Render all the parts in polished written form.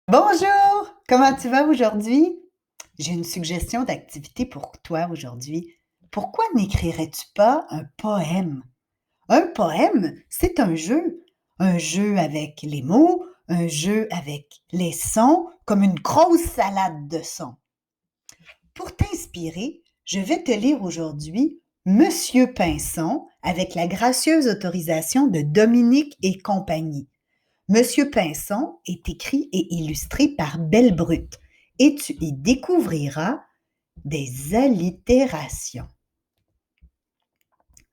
Bonjour! Comment tu vas aujourd'hui? J'ai une suggestion d'activité pour toi aujourd'hui. Pourquoi n'écrirais-tu pas un poème? Un poème, c'est un jeu. Un jeu avec les mots, un jeu avec les sons, comme une grosse salade de sons. Pour t'inspirer, je vais te lire aujourd'hui Monsieur Pinson avec la gracieuse autorisation de Dominique et compagnie. Monsieur Pinson est écrit et illustré par Belle Brute et tu y découvriras des allitérations.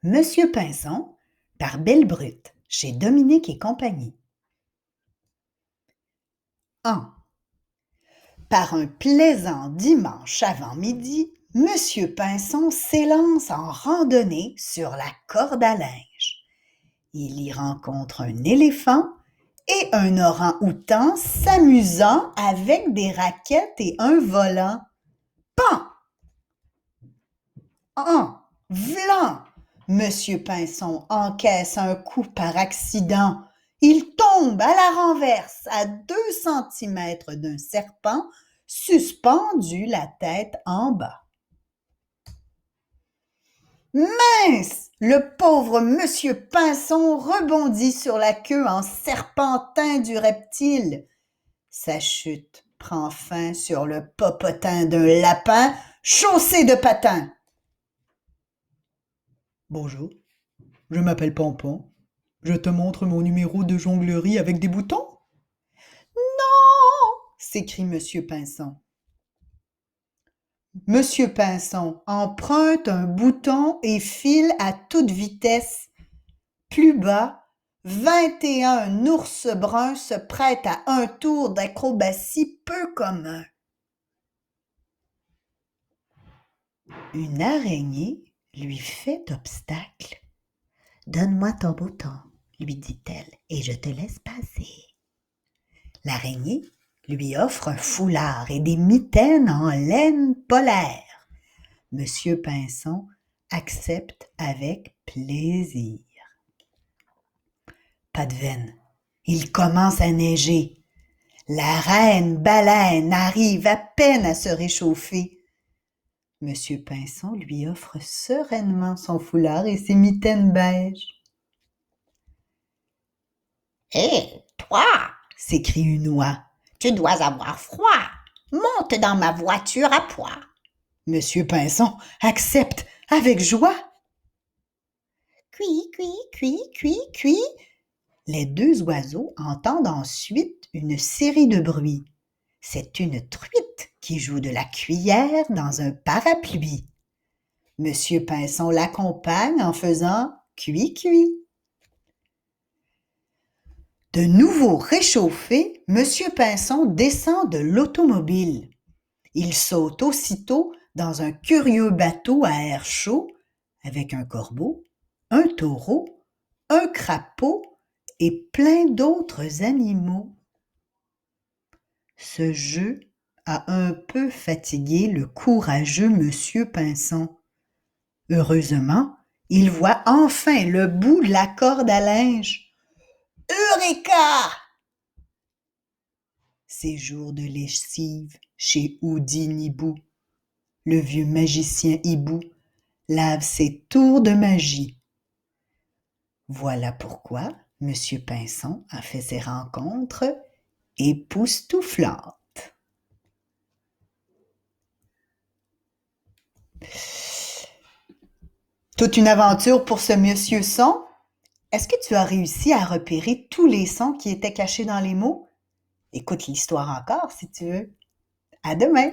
Monsieur Pinson par Belle Brute chez Dominique et compagnie. 1. Par un plaisant dimanche avant midi, Monsieur Pinson s'élance en randonnée sur la corde à linge. Il y rencontre un éléphant et un orang-outan s'amusant avec des raquettes et un volant. Pan! Vlan! Monsieur Pinson encaisse un coup par accident. Il tombe à la renverse à 2 centimètres d'un serpent suspendu la tête en bas. Mince! Le pauvre Monsieur Pinson rebondit sur la queue en serpentin du reptile. Sa chute prend fin sur le popotin d'un lapin chaussé de patins. Bonjour, je m'appelle Pompon. Je te montre mon numéro de jonglerie avec des boutons? Non! S'écrie Monsieur Pinson. Monsieur Pinson emprunte un bouton et file à toute vitesse. Plus bas, 21 ours bruns se prêtent à un tour d'acrobatie peu commun. Une araignée lui fait obstacle. « Donne-moi ton bouton, lui dit-elle, et je te laisse passer. » L'araignée lui offre un foulard et des mitaines en laine polaire. Monsieur Pinson accepte avec plaisir. Pas de veine, il commence à neiger. La reine baleine arrive à peine à se réchauffer. Monsieur Pinson lui offre sereinement son foulard et ses mitaines beige. « Hé, toi !» s'écrie une oie. « Tu dois avoir froid. Monte dans ma voiture à pois. » Monsieur Pinson accepte avec joie. Cui, cui, cui, cui, cui. Les deux oiseaux entendent ensuite une série de bruits. C'est une truite qui joue de la cuillère dans un parapluie. Monsieur Pinson l'accompagne en faisant cui-cui. De nouveau réchauffé, Monsieur Pinson descend de l'automobile. Il saute aussitôt dans un curieux bateau à air chaud avec un corbeau, un taureau, un crapaud et plein d'autres animaux. Ce jeu a un peu fatigué le courageux Monsieur Pinson. Heureusement, il voit enfin le bout de la corde à linge. Eureka! Ces jours de lessive chez Houdinibou. Le vieux magicien hibou lave ses tours de magie. Voilà pourquoi Monsieur Pinson a fait ses rencontres époustouflantes. Toute une aventure pour ce Monsieur Son. Est-ce que tu as réussi à repérer tous les sons qui étaient cachés dans les mots? Écoute l'histoire encore si tu veux. À demain!